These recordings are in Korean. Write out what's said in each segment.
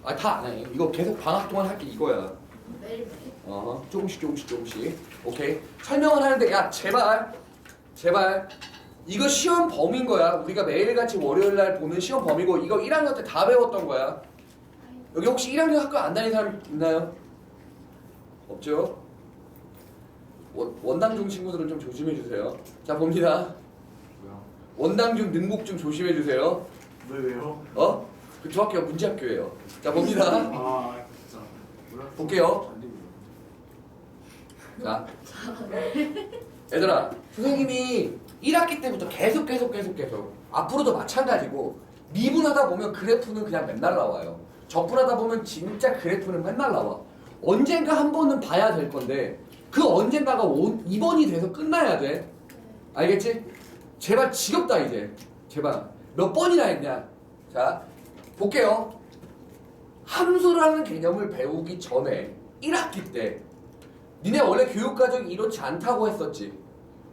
아, 다 안 해. 이거 계속 방학 동안 할 게 이거야. 매일매일? 조금씩. 오케이. 설명을 하는데, 야, 제발. 이거 시험 범위인 거야. 우리가 매일같이 월요일날 보는 시험 범위고, 이거 1학년 때 다 배웠던 거야. 여기 혹시 1학년 학교 안 다니는 사람 있나요? 없죠? 원당중 친구들은 좀 조심해 주세요. 자, 봅니다. 뭐야? 원당중 능곡 좀 조심해 주세요. 왜요? 그 중학교가 문제학교예요. 자, 봅니다. 아 진짜 뭐야? 볼게요. 자, 얘들아, 선생님이 1학기 때부터 계속 앞으로도 마찬가지고 미분하다 보면 그래프는 그냥 맨날 나와요. 적분하다 보면 진짜 그래프는 맨날 나와. 언젠가 한 번은 봐야 될 건데 그 언젠가가 2번이 돼서 끝나야 돼. 알겠지? 제발 지겹다 이제. 제발 몇 번이나 했냐. 자, 볼게요. 함수라는 개념을 배우기 전에 1학기 때 니네 원래 교육과정이 이렇지 않다고 했었지.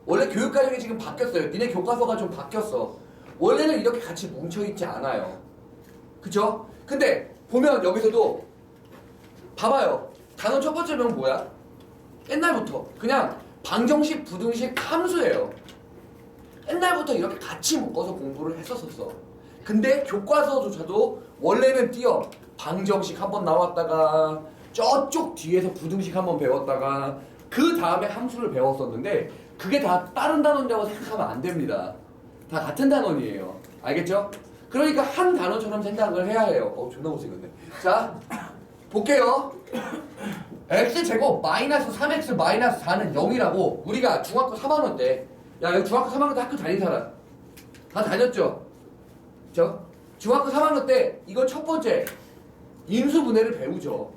원래 교육과정이 지금 바뀌었어요. 니네 교과서가 좀 바뀌었어. 원래는 이렇게 같이 뭉쳐있지 않아요. 그쵸? 근데 보면 여기서도 봐봐요. 단원 첫 번째는 뭐야? 옛날부터 그냥 방정식, 부등식, 함수예요. 옛날부터 이렇게 같이 묶어서 공부를 했었어. 근데 교과서조차도 원래는 띄어 방정식 한번 나왔다가 저쪽 뒤에서 부등식 한번 배웠다가 그 다음에 함수를 배웠었는데 그게 다 다른 단원이라고 생각하면 안 됩니다. 다 같은 단원이에요. 알겠죠? 그러니까 한 단원처럼 생각을 해야 해요. 존나 못생겼네. 자, 볼게요. x제곱 마이너스 3x 마이너스 4는 0이라고 우리가 중학교 3학년 때, 야, 여기 중학교 3학년 때 학교 다닌 사람 다 다녔죠? 그쵸? 중학교 3학년 때 이거 첫 번째 인수분해를 배우죠.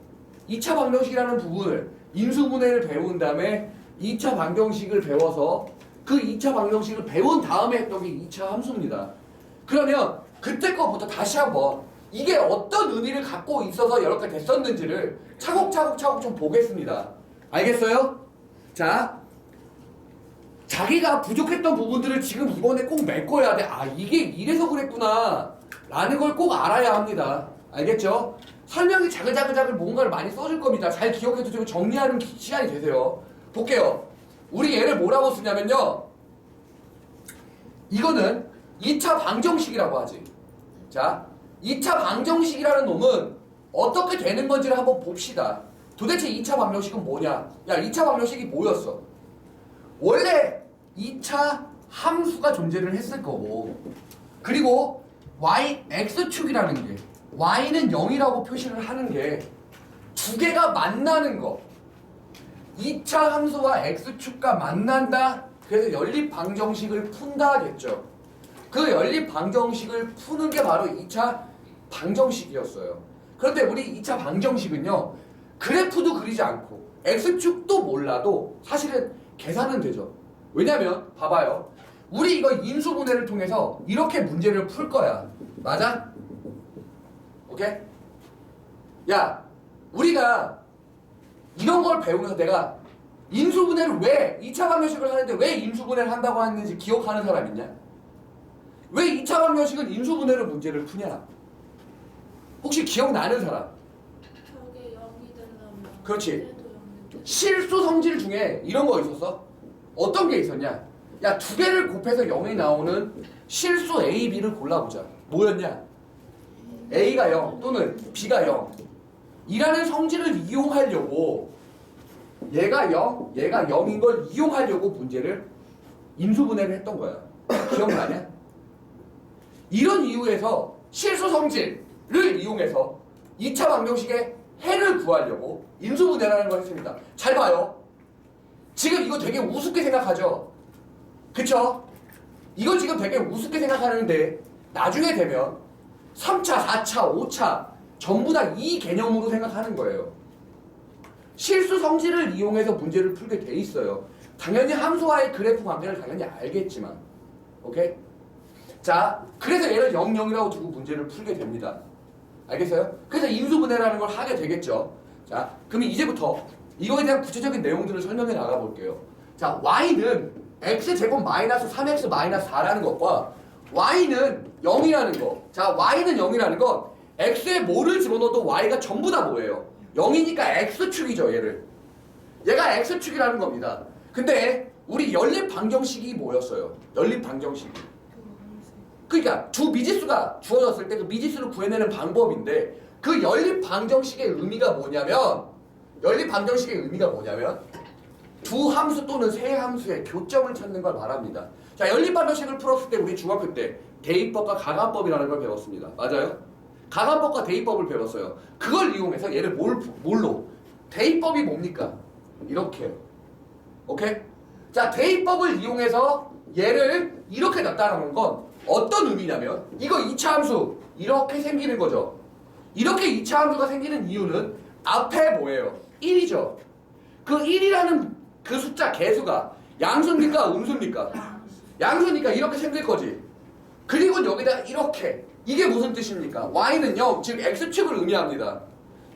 2차 방정식이라는 부분을 인수분해를 배운 다음에 2차 방정식을 배워서 그 2차 방정식을 배운 다음에 했던 게 2차 함수입니다. 그러면 그때 거부터 다시 한번 이게 어떤 의미를 갖고 있어서 이렇게 됐었는지를 차곡차곡 좀 보겠습니다. 알겠어요? 자, 자기가 부족했던 부분들을 지금 이번에 꼭 메꿔야 돼. 아, 이게 이래서 그랬구나 라는 걸 꼭 알아야 합니다. 알겠죠? 설명이 자글자글 뭔가를 많이 써줄 겁니다. 잘 기억해 두시고 정리하는 시간이 되세요. 볼게요. 우리 얘를 뭐라고 쓰냐면요, 이거는 2차 방정식이라고 하지. 자, 2차 방정식이라는 놈은 어떻게 되는 건지를 한번 봅시다. 도대체 2차 방정식은 뭐냐? 야, 2차 방정식이 뭐였어? 원래 2차 함수가 존재를 했을 거고, 그리고 x축이라는 게, y는 0이라고 표시를 하는 게 두 개가 만나는 거. 2차 함수와 x축과 만난다. 그래서 연립 방정식을 푼다 하겠죠. 그 연립 방정식을 푸는 게 바로 2차 방정식이었어요. 그런데 우리 2차 방정식은요, 그래프도 그리지 않고 x축도 몰라도 사실은 계산은 되죠. 왜냐면 봐봐요. 우리 이거 인수분해를 통해서 이렇게 문제를 풀 거야. 맞아? 오케이? 야, 우리가 이런 걸 배우면서 내가 인수분해를 왜 2차 방정식을 하는데 왜 인수분해를 한다고 하는지 기억하는 사람 있냐? 왜 2차 방정식은 인수분해로 문제를 푸냐? 혹시 기억나는 사람? 저게 0이 되려면 그렇지. 얘도 0이 돼. 실수 성질 중에 이런 거 있었어? 어떤 게 있었냐? 야, 두 개를 곱해서 0이 나오는 실수 A, B를 골라보자. 뭐였냐? A가 0 또는 B가 0 이라는 성질을 이용하려고, 얘가 0, 얘가 0인 걸 이용하려고 문제를 인수분해를 했던 거야. 기억나냐? 이런 이유에서 실수 성질을 이용해서 2차 방정식의 해를 구하려고 인수분해라는 걸 했습니다. 잘 봐요. 지금 이거 되게 우습게 생각하죠? 그쵸? 이거 지금 되게 우습게 생각하는데 나중에 되면 3차, 4차, 5차 전부 다 이 개념으로 생각하는 거예요. 실수 성질을 이용해서 문제를 풀게 돼 있어요. 당연히 함수와의 그래프 관계를 당연히 알겠지만, 오케이? 자, 그래서 얘를 0, 0이라고 두고 문제를 풀게 됩니다. 알겠어요? 그래서 인수분해라는 걸 하게 되겠죠. 자, 그럼 이제부터 이거에 대한 구체적인 내용들을 설명해 나가 볼게요. 자, y는 x제곱 마이너스 3x 마이너스 4라는 것과 y는 0이라는 거. 자, y는 0이라는 건 x에 뭐를 집어넣어도 y가 전부 다 뭐예요? 0이니까 x축이죠 얘를. 얘가 x축이라는 겁니다. 근데 우리 연립 방정식이 뭐였어요? 연립 방정식이. 그러니까 두 미지수가 주어졌을 때 그 미지수를 구해내는 방법인데 그 연립 방정식의 의미가 뭐냐면 두 함수 또는 세 함수의 교점을 찾는 걸 말합니다. 자, 연립 방정식을 풀었을 때 우리 중학교 때 대입법과 가감법이라는 걸 배웠습니다. 맞아요? 가감법과 대입법을 배웠어요. 그걸 이용해서 얘를 뭘로? 대입법이 뭡니까? 이렇게. 오케이? 자, 대입법을 이용해서 얘를 이렇게 나타내는 건 어떤 의미냐면 이거 2차 함수 이렇게 생기는 거죠. 이렇게 2차 함수가 생기는 이유는 앞에 뭐예요? 1이죠. 그 1이라는 그 숫자 개수가 양수입니까? 음수입니까? 양수니까 이렇게 생길 거지. 그리고 여기다가 이렇게. 이게 무슨 뜻입니까? y는요, 즉 x축을 의미합니다.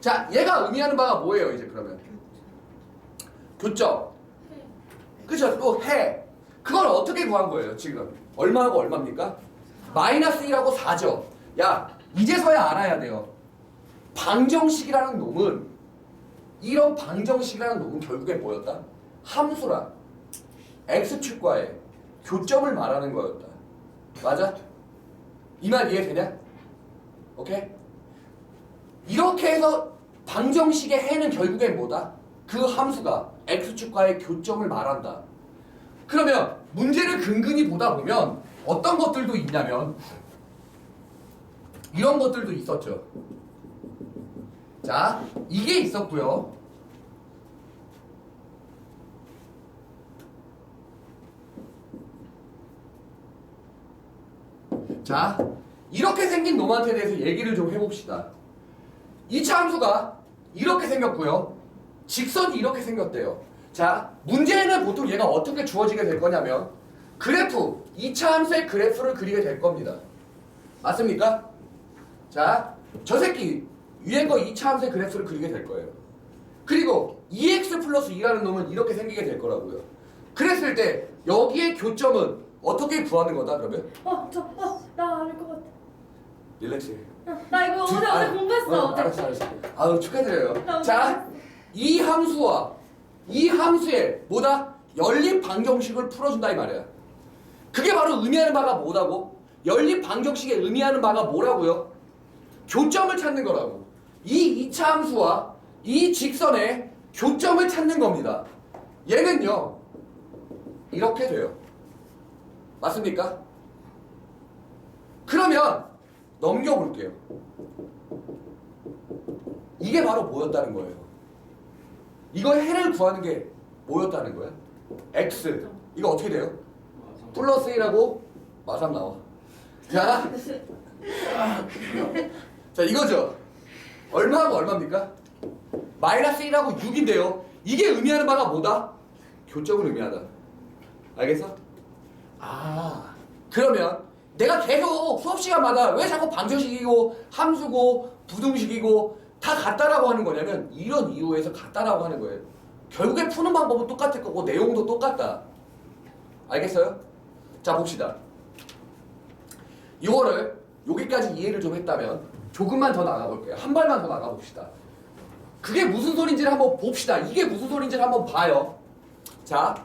자, 얘가 의미하는 바가 뭐예요, 이제 그러면? 교점. 그쵸? 또 해. 그걸 어떻게 구한 거예요, 지금? 얼마하고 얼마입니까? 마이너스 1하고 4죠. 야, 이제서야 알아야 돼요. 방정식이라는 놈은, 이런 방정식이라는 놈은 결국에 뭐였다? 함수라. x축과의 교점을 말하는 거였다. 맞아? 이 말 이해되냐? 오케이? 이렇게 해서 방정식의 해는 결국엔 뭐다? 그 함수가 x축과의 교점을 말한다. 그러면 문제를 근근히 보다 보면 어떤 것들도 있냐면 이런 것들도 있었죠. 자, 이게 있었고요. 자, 이렇게 생긴 놈한테 대해서 얘기를 좀 해봅시다. 2차 함수가 이렇게 생겼고요. 직선이 이렇게 생겼대요. 자, 문제는 보통 얘가 어떻게 주어지게 될 거냐면 그래프, 2차 함수의 그래프를 그리게 될 겁니다. 맞습니까? 자, 저 새끼 위에 거 2차 함수의 그래프를 그리게 될 거예요. 그리고 2x 플러스 2라는 놈은 이렇게 생기게 될 거라고요. 그랬을 때 여기의 교점은 어떻게 구하는 거다 그러면? 나 알 것 같아. 릴렉스. 나 이거 어제 공부했어. 알았어. 아유, 축하드려요. 나 자, 이 함수와 이 함수의 뭐다? 연립 방정식을 풀어준다 이 말이야. 그게 바로 의미하는 바가 뭐다고? 연립 방정식의 의미하는 바가 뭐라고요? 교점을 찾는 거라고. 이 2차 함수와 이 직선의 교점을 찾는 겁니다. 얘는요, 이렇게 돼요. 맞습니까? 그러면 넘겨볼게요. 이게 바로 뭐였다는 거예요? 이거 해를 구하는 게 뭐였다는 거야? x. 이거 어떻게 돼요? 플러스 1하고 마삼 나와. 자, 자 이거죠. 얼마하고 얼마입니까? 마이너스 1하고 6인데요. 이게 의미하는 바가 뭐다? 교점을 의미하다. 알겠어? 아, 그러면 내가 계속 수업 시간마다 왜 자꾸 방정식이고 함수고 부등식이고 다 같다라고 하는 거냐면 이런 이유에서 같다라고 하는 거예요. 결국에 푸는 방법은 똑같을 거고 내용도 똑같다. 알겠어요? 자, 봅시다. 이거를 여기까지 이해를 좀 했다면 조금만 더 나가볼게요. 한 발만 더 나가봅시다. 그게 무슨 소린지를 한번 봅시다. 이게 무슨 소린지를 한번 봐요. 자,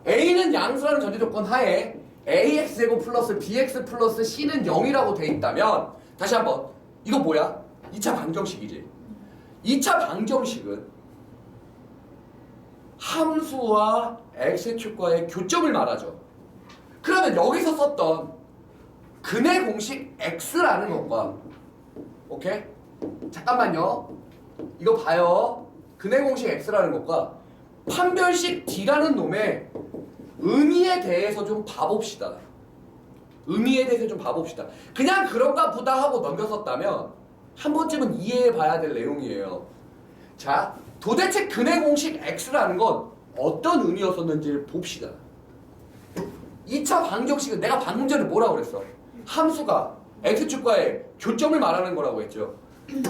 A는 양수라는 전제 조건 하에 AX제곱 플러스 BX 플러스 C는 0이라고 돼 있다면 다시 한번 이거 뭐야? 2차 방정식이지. 2차 방정식은 함수와 X축과의 교점을 말하죠. 그러면 여기서 썼던 근의 공식 X라는 것과 오케이? 잠깐만요. 이거 봐요. 근의 공식 X라는 것과 판별식 D라는 놈의 의미에 대해서 좀 봐봅시다. 의미에 대해서 좀 봐봅시다. 그냥 그런가 보다 하고 넘겼었다면 한 번쯤은 이해해 봐야 될 내용이에요. 자, 도대체 근의 공식 X라는 건 어떤 의미였었는지를 봅시다. 2차 방정식은 내가 방금 전에 뭐라고 그랬어? 함수가 X축과의 교점을 말하는 거라고 했죠.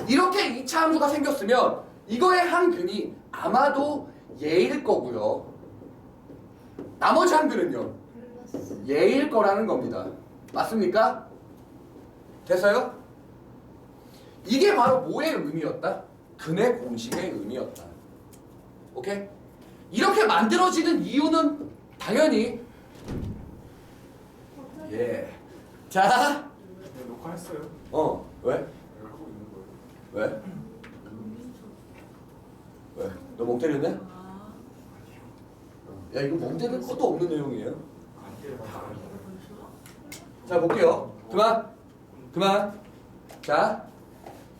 이렇게 2차 함수가 생겼으면 이거의 한 근이 아마도 얘일 거고요. 나머지 한 근은요? 얘일 거라는 겁니다. 맞습니까? 됐어요? 이게 바로 뭐의 의미였다? 근의 공식의 의미였다. 오케이? 이렇게 만들어지는 이유는 당연히 예. 자, 네, 녹화했어요. 왜? 내가 하고 있는 거예요. 왜? 왜? 너 멍 때렸냐? 야, 이거 멍 때릴 것도 없는 내용이에요. 자, 볼게요. 그만. 자,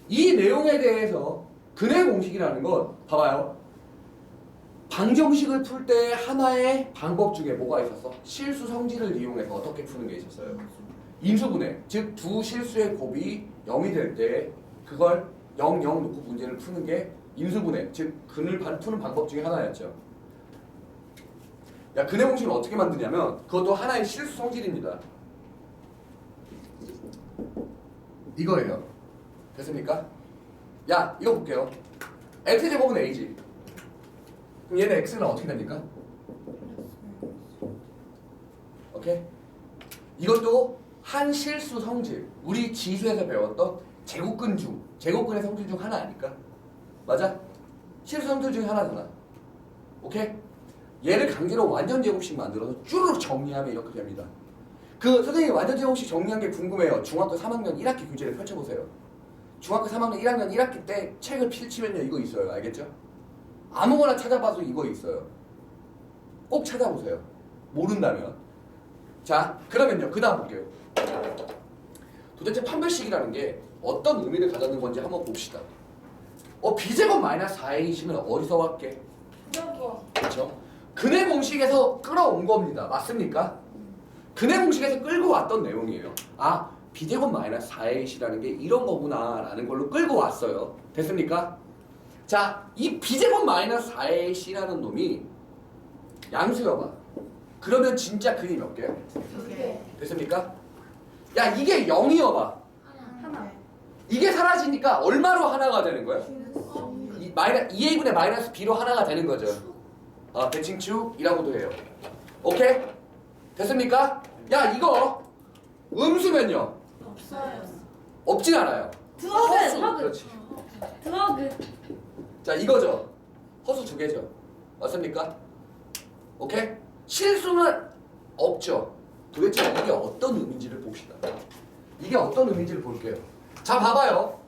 이 내용에 대해서 근의 공식이라는 건 봐봐요. 방정식을 풀 때 하나의 방법 중에 뭐가 있었어? 실수 성질을 이용해서 어떻게 푸는 게 있었어요? 인수분해, 즉 두 실수의 곱이 0이 될 때 그걸 0, 0 놓고 문제를 푸는 게 인수분해, 즉 근을 푸는 방법 중에 하나였죠. 야, 근의 공식을 어떻게 만드냐면 그것도 하나의 실수 성질입니다. 이거예요. 됐습니까? 야, 이거 볼게요. x제곱은 a지. 그럼 얘는 x는 어떻게 됩니까? 오케이? 이것도 한 실수 성질. 우리 지수에서 배웠던 제곱근의 성질 중 하나 아닐까? 맞아? 실수 성질 중에 하나잖아. 오케이? 얘를 강제로 완전 제곱식 만들어서 쭈르륵 정리하면 이렇게 됩니다. 그 선생님이 완전 제곱식 정리한 게 궁금해요. 중학교 3학년 1학기 교재를 펼쳐보세요. 중학교 3학년 1학년 1학기 때 책을 펼치면요 이거 있어요. 알겠죠? 아무거나 찾아봐도 이거 있어요. 꼭 찾아보세요. 모른다면. 자, 그러면요. 그 다음 볼게요. 도대체 판별식이라는 게 어떤 의미를 가졌는 건지 한번 봅시다. b제곱 마이너스 4a이시면 어디서 왔게? 그렇죠? 근의 공식에서 끌어온 겁니다. 맞습니까? 근의 공식에서 끌고 왔던 내용이에요. 아, b제곱 마이너스 4a이라는 게 이런 거구나 라는 걸로 끌고 왔어요. 됐습니까? 자, 이 b제곱 마이너스 4ac라는 놈이 양수여봐. 그러면 진짜 근이 몇 개야? 2개. 됐습니까? 야, 이게 0이어봐. 하나. 이게 사라지니까 얼마로 하나가 되는 거야? 2a분의 마이너스 b로 하나가 되는 거죠. 대칭축이라고도 해요. 오케이? 됐습니까? 야, 이거 음수면요? 없어요. 없진 않아요. 드워그. 그렇지. 드워그. 자, 이거죠. 허수 두 개죠. 맞습니까? 오케이? 실수는 없죠. 도대체 이게 어떤 의미인지를 봅시다. 이게 어떤 의미인지를 볼게요. 자, 봐봐요.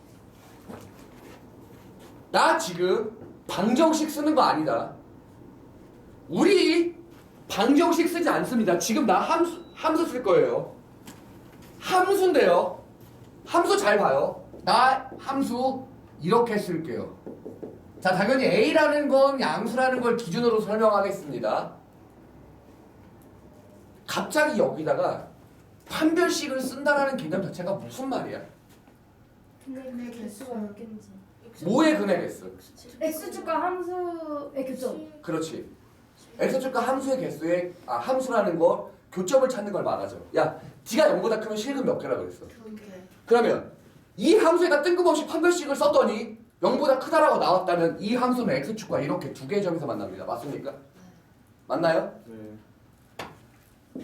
나 지금 방정식 쓰는 거 아니다. 우리 방정식 쓰지 않습니다. 지금 나 함수 쓸 거예요. 함수인데요. 함수 잘 봐요. 나 함수 이렇게 쓸게요. 자, 당연히 A라는 건 양수라는 걸 기준으로 설명하겠습니다. 갑자기 여기다가 판별식을 쓴다라는 개념 자체가 무슨 말이야? 근데 개수가 몇 개인지. 뭐의 근의 개수? x축과 함수의 교점. 그렇지. x축과 함수의 개수의 함수라는 걸 교점을 찾는 걸 말하죠. 야, D가 0보다 크면 실근 몇 개라 그랬어? 2개. 그러면 이 함수에다 뜬금없이 판별식을 썼더니 0보다 크다라고 나왔다면 이 함수는 x축과 이렇게 두 개의 점에서 만납니다. 맞습니까? 맞나요? 네.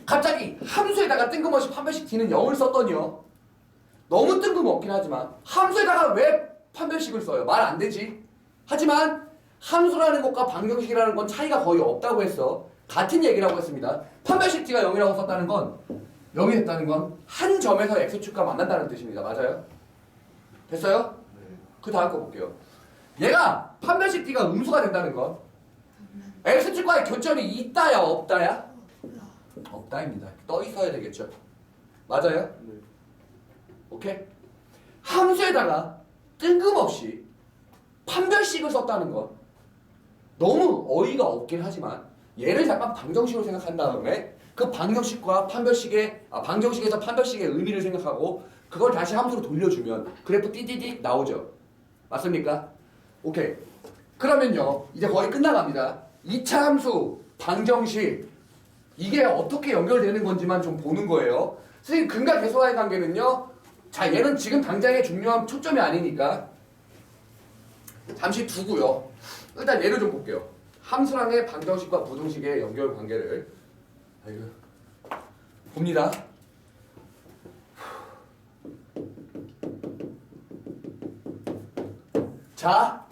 갑자기 함수에다가 뜬금없이 판별식 D는 0을 썼더니요. 너무 뜬금없긴 하지만 함수에다가 왜 판별식을 써요? 말 안 되지. 하지만 함수라는 것과 방정식이라는 건 차이가 거의 없다고 했어. 같은 얘기라고 했습니다. 판별식 D가 0이라고 썼다는 건 0이 됐다는 건 한 점에서 x축과 만난다는 뜻입니다. 맞아요? 됐어요? 네. 그 다음 거 볼게요. 얘가 판별식 D가 음수가 된다는 건 x축과의 교점이 있다야 없다야? 없다입니다. 떠 있어야 되겠죠. 맞아요? 네. 오케이? 함수에다가 뜬금없이 판별식을 썼다는 건 너무 어이가 없긴 하지만 얘를 잠깐 방정식으로 생각한 다음에 그 방정식과 방정식에서 판별식의 의미를 생각하고 그걸 다시 함수로 돌려주면 그래프 띠디딕 나오죠. 맞습니까? 오케이. 그러면요, 이제 거의 끝나갑니다. 2차 함수, 방정식, 이게 어떻게 연결되는 건지만 좀 보는 거예요. 선생님, 근과 계수와의 관계는요, 자, 얘는 지금 당장의 중요한 초점이 아니니까 잠시 두고요. 일단 얘를 좀 볼게요. 함수랑의 방정식과 부등식의 연결 관계를 봅니다. 자,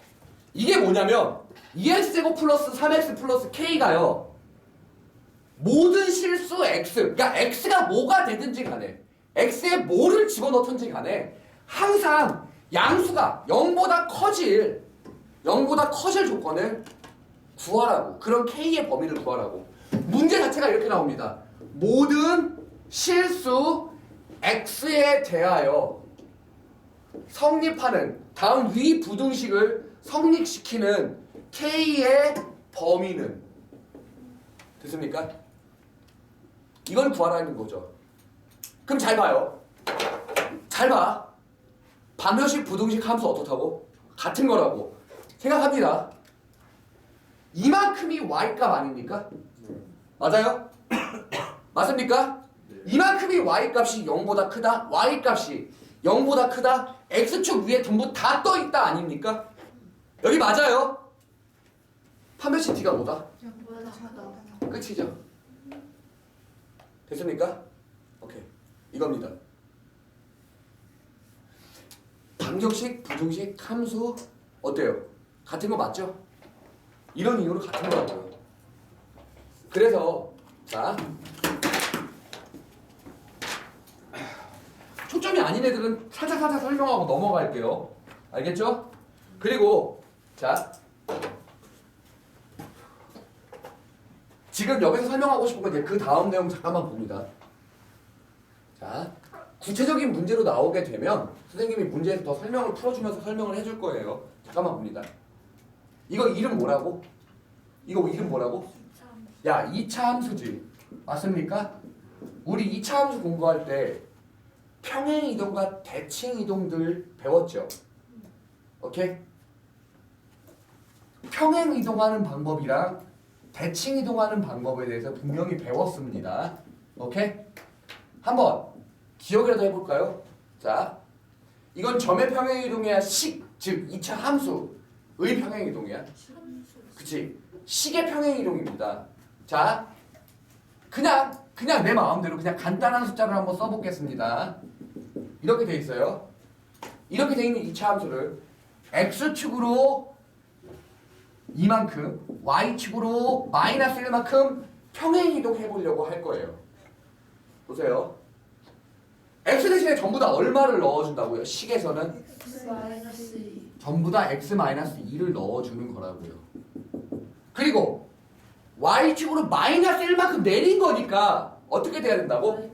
이게 뭐냐면 2x제곱 플러스 3x 플러스 k가요. 모든 실수 x, 그러니까 x가 뭐가 되든지 간에 x에 뭐를 집어넣든지 간에 항상 양수가 0보다 커질 조건을 구하라고. 그런 k의 범위를 구하라고. 문제 자체가 이렇게 나옵니다. 모든 실수 x에 대하여 성립하는 다음 위 부등식을 성립시키는 k의 범위는 됐습니까? 이걸 구하라는 거죠. 그럼 잘 봐요. 잘 봐. 방정식 부등식 함수 어떻다고? 같은 거라고 생각합니다. 이만큼이 y값 아닙니까? 맞아요? 맞습니까? 이만큼이 y값이 0보다 크다. y값이 0보다 크다. x축 위에 전부 다 떠있다 아닙니까? 여기 맞아요. 판별식 t가 뭐다? 끝이죠. 됐습니까? 오케이. 이겁니다. 방정식, 부등식, 함수 어때요? 같은 거 맞죠? 이런 이유로 같은 거라고요. 그래서 자 초점이 아닌 애들은 살짝 설명하고 넘어갈게요. 알겠죠? 그리고 자 지금 여기서 설명하고 싶은 건 이제 그 다음 내용 잠깐만 봅니다. 자 구체적인 문제로 나오게 되면 선생님이 문제에서 더 설명을 풀어주면서 설명을 해줄 거예요. 잠깐만 봅니다. 이거 이름 뭐라고? 이거 이름 뭐라고? 야, 2차 함수지. 맞습니까? 우리 2차 함수 공부할 때 평행이동과 대칭이동들 배웠죠? 오케이? 평행이동하는 방법이랑 대칭이동하는 방법에 대해서 분명히 배웠습니다. 오케이? 한번 기억이라도 해볼까요? 자, 이건 점의 평행이동이야, 식, 즉 2차 함수의 평행이동이야. 그치? 식의 평행이동입니다. 자, 그냥 내 마음대로 그냥 간단한 숫자를 한번 써보겠습니다. 이렇게 돼 있어요. 이렇게 돼 있는 2차 함수를 x축으로 이만큼, y축으로 마이너스 1만큼 평행이동 해보려고 할 거예요. 보세요. x 대신에 전부 다 얼마를 넣어준다고요? 식에서는 전부 다 x-2를 넣어주는 거라고요. 그리고 y축으로 마이너스 1만큼 내린 거니까 어떻게 돼야 된다고?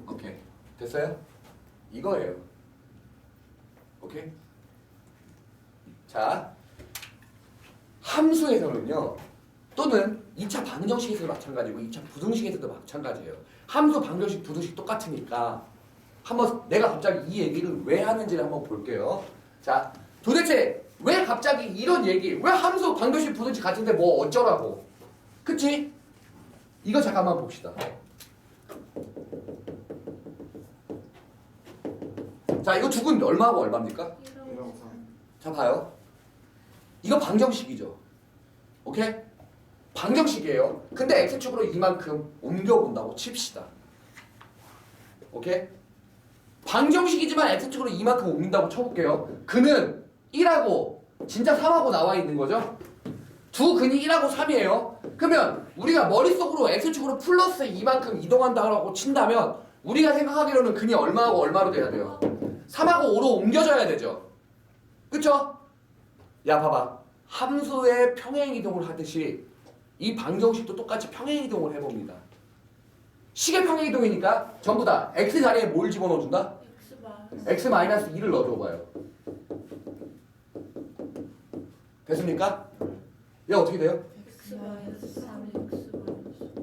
오케이. 됐어요? 이거예요. 오케이? 자, 함수에서는요. 또는 2차 방정식에서도 마찬가지고 2차 부등식에서도 마찬가지예요. 함수, 방정식, 부등식 똑같으니까 한번 내가 갑자기 이 얘기를 왜 하는지를 한번 볼게요. 자, 도대체 왜 갑자기 이런 얘기, 왜 함수, 방정식, 부등식 같은데 뭐 어쩌라고? 그치? 이거 잠깐만 봅시다. 자, 이거 두근 얼마하고 얼마입니까? 자, 봐요. 이거 방정식이죠. 오케이? 방정식이에요. 근데 x축으로 이만큼 옮겨본다고 칩시다. 오케이? 방정식이지만 x축으로 이만큼 옮긴다고 쳐볼게요. 근은 1하고 진짜 3하고 나와 있는 거죠? 두 근이 1하고 3이에요. 그러면 우리가 머릿속으로 x축으로 플러스 이만큼 이동한다고 친다면 우리가 생각하기로는 근이 얼마하고 얼마로 돼야 돼요? 3하고 5로 옮겨져야 되죠. 그쵸? 야 봐봐. 함수의 평행이동을 하듯이 이 방정식도 똑같이 평행이동을 해봅니다. 식의 평행이동이니까 전부 다 x 자리에 뭘 집어넣어준다? x-2를 넣어줘봐요. 됐습니까? 얘 어떻게 돼요?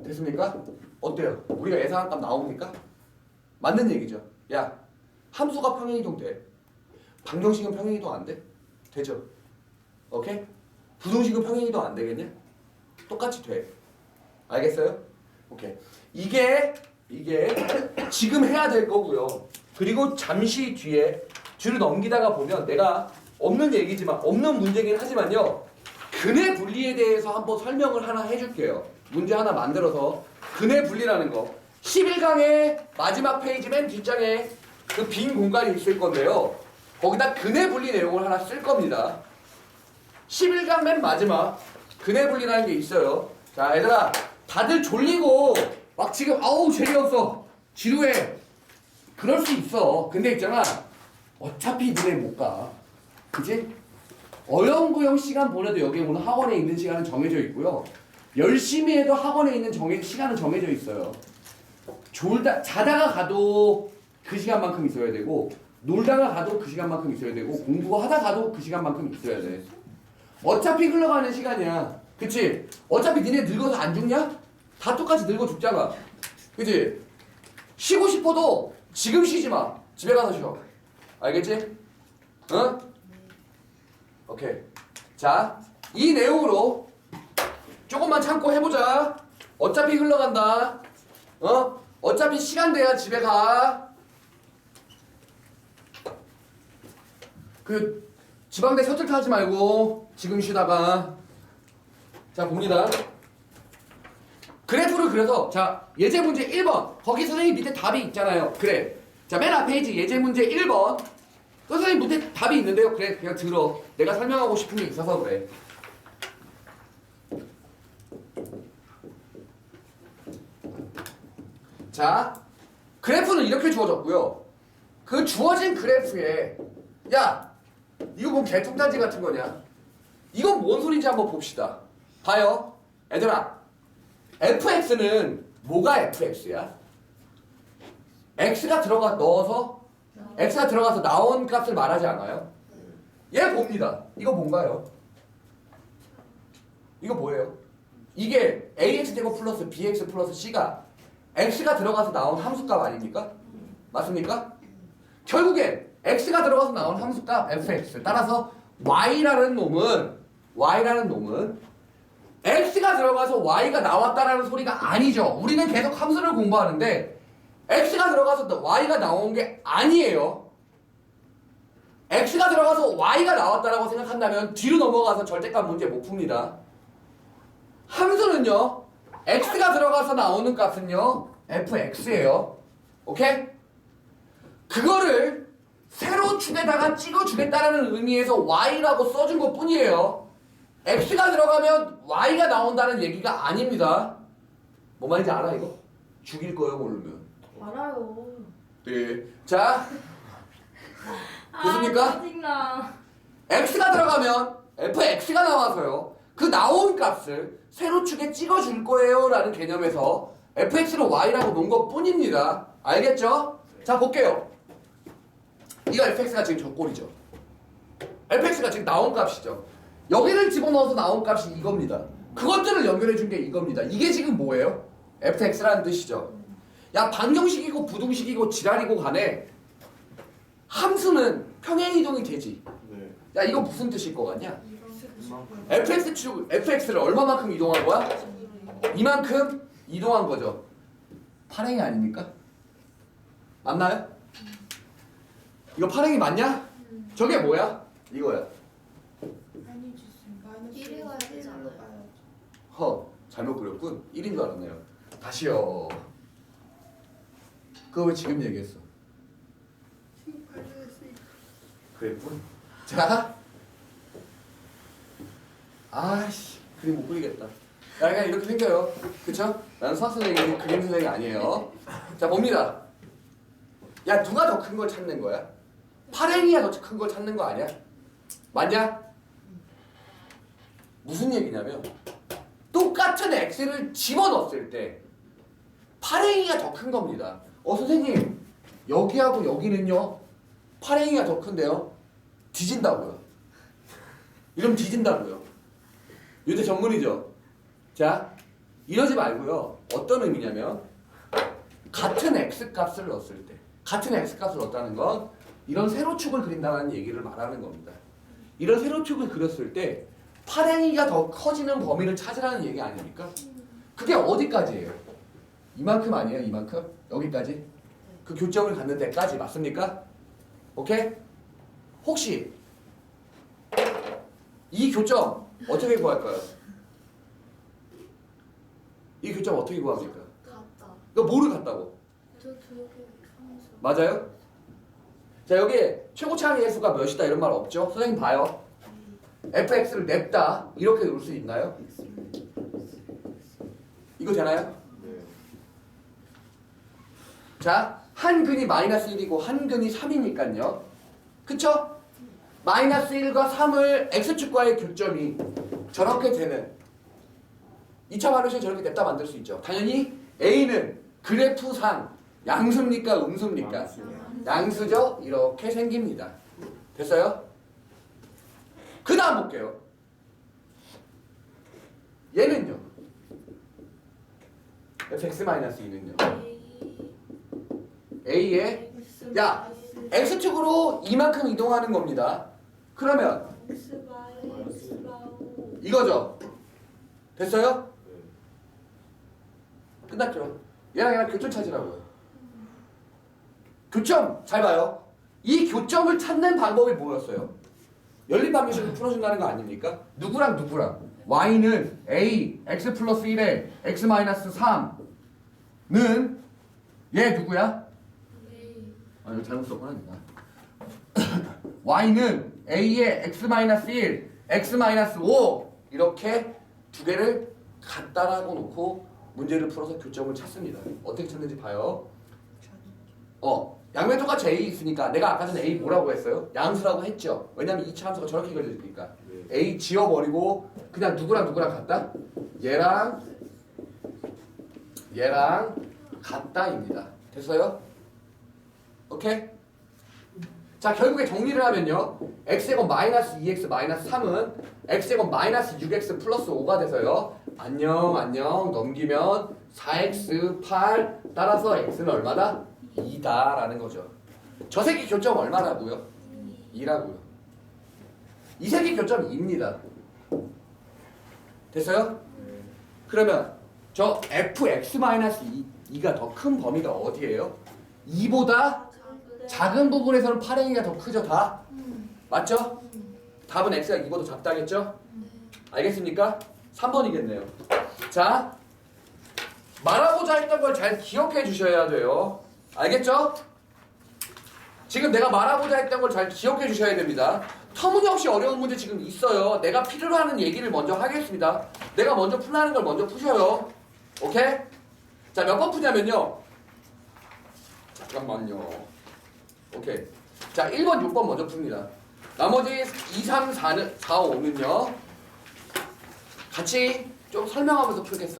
됐습니까? 어때요? 우리가 예상한 값 나옵니까? 맞는 얘기죠. 야, 함수가 평행이동 돼. 방정식은 평행이동 안 돼? 되죠? 오케이? 부등식은 평행이동 안 되겠냐? 똑같이 돼. 알겠어요? 오케이. 이게 지금 해야 될 거고요. 그리고 잠시 뒤에 줄을 넘기다가 보면 내가 없는 얘기지만 없는 문제긴 하지만요. 근의 분리에 대해서 한번 설명을 하나 해줄게요. 문제 하나 만들어서 근의 분리라는 거. 11강의 마지막 페이지 맨 뒷장에 그 빈 공간이 있을 건데요. 거기다 근해 분리 내용을 하나 쓸 겁니다. 11강 맨 마지막 근해 분리라는 게 있어요. 자, 얘들아, 다들 졸리고 막 지금 아우 재미없어, 지루해, 그럴 수 있어. 근데 있잖아, 어차피 니네 못 가, 그치? 어영부영 시간 보내도 여기 오늘 학원에 있는 시간은 정해져 있고요. 열심히 해도 학원에 있는 시간은 정해져 있어요. 자다가 가도 그 시간만큼 있어야 되고, 놀다가 가도 그 시간만큼 있어야 되고, 공부하다 가도 그 시간만큼 있어야 돼. 어차피 흘러가는 시간이야. 그치? 어차피 니네 늙어서 안 죽냐? 다 똑같이 늙어 죽잖아. 그치? 쉬고 싶어도 지금 쉬지 마. 집에 가서 쉬어. 알겠지? 응? 오케이. 자, 이 내용으로 조금만 참고 해보자. 어차피 흘러간다. 어차피 시간 돼야 집에 가. 지방대 셔틀 타지 말고 지금 쉬다가. 자, 봅니다. 그래프를 그려서, 자, 예제 문제 1번. 거기 선생님 밑에 답이 있잖아요. 그래. 자, 맨 앞에 페이지 예제 문제 1번. 선생님 밑에 답이 있는데요. 그래, 그냥 들어. 내가 설명하고 싶은 게 있어서 그래. 자, 그래프는 이렇게 주어졌고요. 그 주어진 그래프에, 야, 이거 뭐 개통단지 같은 거냐? 이건 뭔 소리인지 한번 봅시다. 봐요. 얘들아, fx는 뭐가 fx야? x가 들어가서 나온 값을 말하지 않아요? 얘 봅니다. 이거 뭔가요? 이거 뭐예요? 이게 ax제곱 플러스 bx 플러스 c가 x가 들어가서 나온 함수값 아닙니까? 맞습니까? 결국엔 x가 들어가서 나온 함수값 fx, 따라서 y라는 놈은 x가 들어가서 y가 나왔다라는 소리가 아니죠. 우리는 계속 함수를 공부하는데 x가 들어가서 y가 나온 게 아니에요. x가 들어가서 y가 나왔다라고 생각한다면 뒤로 넘어가서 절대값 문제 못 풉니다. 함수는요, x가 들어가서 나오는 값은요 fx예요. 오케이? 그거를 세로축에다가 찍어주겠다는 의미에서 y라고 써준 것 뿐이에요. x가 들어가면 y가 나온다는 얘기가 아닙니다. 뭐 말인지 알아 이거? 죽일 거예요 모르면. 알아요. 네. 자, 됐습니까? 짜증나. x가 들어가면 fx가 나와서요. 그 나온 값을 세로축에 찍어줄 거예요 라는 개념에서 fx를 y라고 놓은 것 뿐입니다. 알겠죠? 자, 볼게요. 이거 fx가 지금 저 꼴이죠. fx가 지금 나온 값이죠. 여기를 집어넣어서 나온 값이 이겁니다. 그것들을 연결해 준 게 이겁니다. 이게 지금 뭐예요? fx라는 뜻이죠. 야, 방정식이고 부등식이고 지랄이고 간에 함수는 평행이동이 되지. 네. 야, 이거 무슨 뜻일 것 같냐? fx를 얼마만큼 이동한 거야? 이만큼 이동한 거죠. 파랭이 아닙니까? 맞나요? 이거 파랭이 맞냐? 저게 뭐야? 이거야. 아니지 쌤. 1이 가야 되잖아요. 잘못 그렸군. 1인 줄 알았네요. 다시요. 그거 왜 지금 얘기했어? 그랬군. 자, 아씨, 그림 못 그리겠다. 야, 그냥 이렇게 생겨요. 그쵸? 나는 수학 선생님이 그림 선생님이 아니에요. 자, 봅니다. 야, 누가 더 큰 걸 찾는 거야? 파랭이가 더 큰 걸 찾는 거 아니야? 맞냐? 무슨 얘기냐면 똑같은 x를 집어넣었을 때 파랭이가 더 큰 겁니다. 선생님, 여기하고 여기는요 파랭이가 더 큰데요? 뒤진다고요. 이러면 뒤진다고요. 요새 전문이죠. 자, 이러지 말고요. 어떤 의미냐면 같은 x값을 넣었을 때, 같은 x값을 넣었다는 건 이런 세로축을 그린다는 얘기를 말하는 겁니다. 이런 세로축을 그렸을 때 파랭이가 더 커지는 범위를 찾으라는 얘기 아닙니까? 그게 어디까지예요? 이만큼 아니에요? 이만큼? 여기까지? 그 교점을 갖는 데까지 맞습니까? 오케이? 혹시 이 교점 어떻게 구할까요? 이 교점 어떻게 구합니까? 같다. 너 뭐를 같다고? 저 두 개 함수. 맞아요? 자 여기 최고차의 해수가 몇이다 이런 말 없죠? 선생님 봐요. fx를 냅다 이렇게 놓을 수 있나요? 이거 되나요? 네. 자, 한 근이 마이너스 1이고 한 근이 3이니까요. 그쵸? 마이너스 1과 3을 x축과의 교점이 저렇게 되는 2차 방정식을 저렇게 냅다 만들 수 있죠. 당연히 A는 그래프상 양수입니까? 음수입니까? 양수죠? 이렇게 생깁니다. 됐어요? 그 다음 볼게요. 얘는요? fx-2는요? A에 야! x축으로 이만큼 이동하는 겁니다. 그러면 이거죠? 됐어요? 네. 끝났죠? 얘랑 교점 찾으라고요. 교점! 잘 봐요. 이 교점을 찾는 방법이 뭐였어요? 연립 방정식을 풀어준다는 거 아닙니까? 누구랑 누구랑? y는 a, x 플러스 1에 x 마이너스 3는 얘 누구야? 아 이거 잘못 썼구나 내가. y는 a에 x 마이너스 1, x 마이너스 5 이렇게 두 개를 갖다라고 놓고 문제를 풀어서 교점을 찾습니다. 어떻게 찾는지 봐요. 양면 똑같이 a 있으니까 내가 아까 전에 a 뭐라고 했어요? 양수라고 했죠. 왜냐면 2차 함수가 저렇게 그려지니까. 네. a 지워버리고 그냥 누구랑 누구랑 같다? 얘랑 같다입니다. 됐어요? 오케이? 자 결국에 정리를 하면요. x제곱 마이너스 2x 마이너스 3은 x제곱 마이너스 6x 플러스 5가 돼서요. 안녕 넘기면 4x 8 따라서 x는 얼마다? 2다라는 거죠. 저 새끼 교점 얼마라고요? 2라고요. 이 새끼 교점 2입니다. 됐어요? 네. 그러면 저 fx-2가 더 큰 범위가 어디예요? 2보다 작은 부분에서는 8행위가 더 크죠 다? 맞죠? 답은 x가 2보다 작다겠죠? 알겠습니까? 3번이겠네요. 자 말하고자 했던 걸 잘 기억해 주셔야 돼요. 알겠죠? 지금 내가 말하고자 했던 걸 잘 기억해 주셔야 됩니다. 터무니없이 어려운 문제 지금 있어요. 내가 필요로 하는 얘기를 먼저 하겠습니다. 내가 먼저 풀라는 걸 먼저 푸셔요. 오케이? 자, 몇 번 푸냐면요. 잠깐만요. 오케이. 자, 1번, 6번 먼저 풉니다. 나머지 2, 3, 4, 5는요. 같이 좀 설명하면서 풀겠습니다.